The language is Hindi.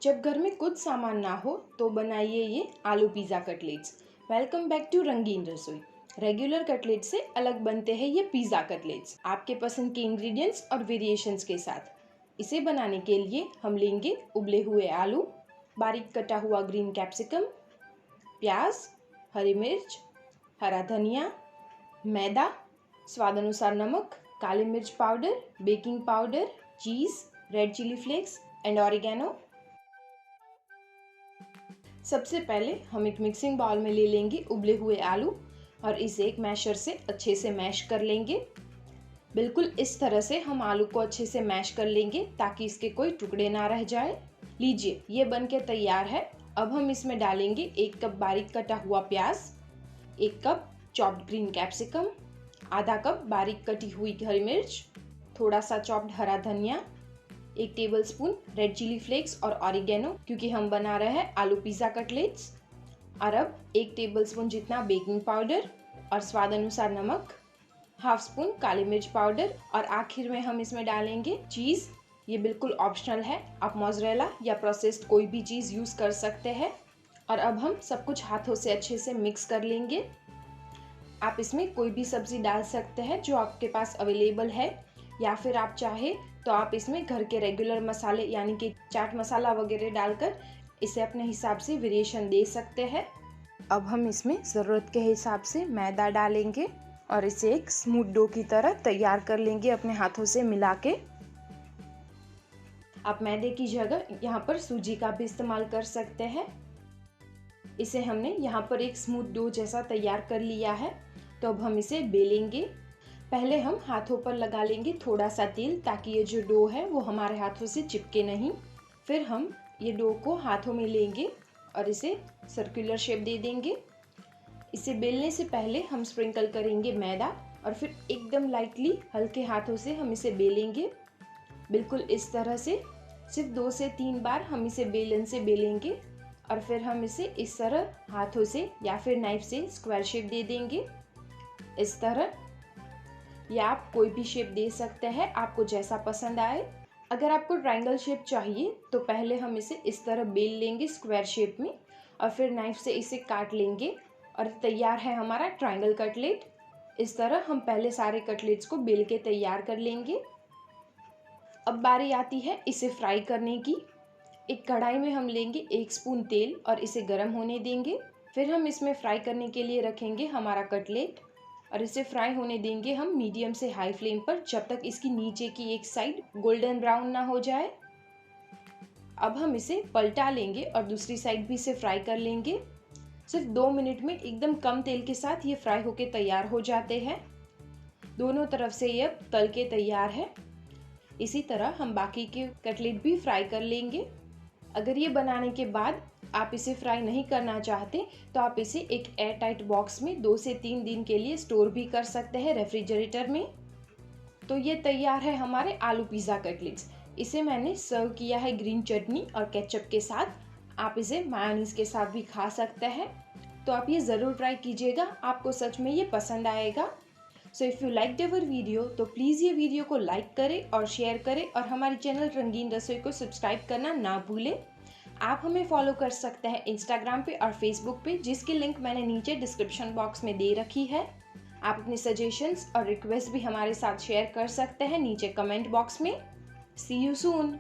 जब घर में कुछ सामान ना हो तो बनाइए ये आलू pizza cutlets. Welcome back to Rangeen Rasoi. Regular cutlet से अलग बनते हैं ये पिज़्ज़ा कटलेट्स, आपके पसंद के इंग्रेडिएंट्स और वेरिएशंस के साथ। इसे बनाने के लिए हम लेंगे उबले हुए आलू, बारीक कटा हुआ ग्रीन कैप्सिकम, प्याज, हरी मिर्च, हरा धनिया, मैदा, स्वाद अनुसार नमक, काली मिर्च powder, baking powder, cheese, red chilli flakes and oregano. सबसे पहले हम एक मिक्सिंग बाउल में ले लेंगे उबले हुए आलू और इसे एक मैशर से अच्छे से मैश कर लेंगे। बिल्कुल इस तरह से हम आलू को अच्छे से मैश कर लेंगे ताकि इसके कोई टुकड़े ना रह जाए। लीजिए, ये बनके तैयार है। अब हम इसमें डालेंगे 1 कप बारीक कटा हुआ प्याज, 1 कप चॉप्ड ग्रीन कैप्सिकम, आधा कप बारीक कटी हुई हरी मिर्च, थोड़ा सा चॉप्ड हरा धनिया, 1 टेबलस्पून रेड चिली फ्लेक्स और ऑरिगेनो क्योंकि हम बना रहे हैं आलू पिज़्ज़ा कटलेट्स, और अब 1 टेबलस्पून जितना बेकिंग पाउडर और स्वाद अनुसार नमक, हाफ स्पून काली मिर्च पाउडर, और आखिर में हम इसमें डालेंगे चीज़। ये बिल्कुल ऑप्शनल है, आप मोज़रेला या प्रोसेस्ड कोई भी चीज़ यूज़ कर सकते हैं। और अब हम सब कुछ हाथों से अच्छे से मिक्स कर लेंगे। आप इसमें कोई भी सब्ज़ी डाल सकते हैं जो आपके पास अवेलेबल है, या फिर आप चाहे तो आप इसमें घर के रेगुलर मसाले यानी कि चाट मसाला वगैरह डालकर इसे अपने हिसाब से वेरिएशन दे सकते हैं। अब हम इसमें ज़रूरत के हिसाब से मैदा डालेंगे और इसे एक स्मूथ डो की तरह तैयार कर लेंगे अपने हाथों से मिला के। आप मैदे की जगह यहाँ पर सूजी का भी इस्तेमाल कर सकते हैं। इसे हमने यहाँ पर एक स्मूथ डो जैसा तैयार कर लिया है, तो अब हम इसे बेलेंगे। पहले हम हाथों पर लगा लेंगे थोड़ा सा तेल ताकि ये जो डो है वो हमारे हाथों से चिपके नहीं। फिर हम ये डो को हाथों में लेंगे और इसे सर्कुलर शेप दे देंगे। इसे बेलने से पहले हम स्प्रिंकल करेंगे मैदा और फिर एकदम लाइटली हल्के हाथों से हम इसे बेलेंगे। बिल्कुल इस तरह से सिर्फ 2 से 3 बार हम इसे बेलन से बेलेंगे और फिर हम इसे इस तरह हाथों से या फिर नाइफ से स्क्वायर शेप दे देंगे। इस तरह, या आप कोई भी शेप दे सकते हैं, आपको जैसा पसंद आए। अगर आपको ट्रायंगल शेप चाहिए तो पहले हम इसे इस तरह बेल लेंगे स्क्वायर शेप में और फिर नाइफ से इसे काट लेंगे और तैयार है हमारा ट्रायंगल कटलेट। इस तरह हम पहले सारे कटलेट्स को बेल के तैयार कर लेंगे। अब बारी आती है इसे फ्राई करने की। एक कढ़ाई में हम लेंगे 1 स्पून तेल और इसे गर्म होने देंगे। फिर हम इसमें फ्राई करने के लिए रखेंगे हमारा कटलेट और इसे फ्राई होने देंगे हम मीडियम से हाई फ्लेम पर जब तक इसकी नीचे की एक साइड गोल्डन ब्राउन ना हो जाए। अब हम इसे पलटा लेंगे और दूसरी साइड भी इसे फ्राई कर लेंगे। सिर्फ 2 मिनट में एकदम कम तेल के साथ ये फ्राई होके तैयार हो जाते हैं। दोनों तरफ से ये तल के तैयार है। इसी तरह हम बाकी के कटलेट भी फ्राई कर लेंगे। अगर ये बनाने के बाद आप इसे फ्राई नहीं करना चाहते तो आप इसे एक एयर टाइट बॉक्स में 2 से 3 दिन के लिए स्टोर भी कर सकते हैं रेफ्रिजरेटर में। तो ये तैयार है हमारे आलू पिज़्ज़ा कटलेट्स। इसे मैंने सर्व किया है ग्रीन चटनी और केचप के साथ। आप इसे मायोनीज के साथ भी खा सकते हैं। तो आप ये ज़रूर ट्राई कीजिएगा, आपको सच में ये पसंद आएगा। So if you liked our video तो प्लीज़ ये वीडियो को लाइक करें और शेयर करें और हमारे चैनल रंगीन रसोई को सब्सक्राइब करना ना भूलें। आप हमें फॉलो कर सकते हैं इंस्टाग्राम पे और फेसबुक पे, जिसकी लिंक मैंने नीचे डिस्क्रिप्शन बॉक्स में दे रखी है। आप अपने सजेशंस और रिक्वेस्ट भी हमारे साथ शेयर कर सकते हैं नीचे कमेंट बॉक्स में। सी यू सून।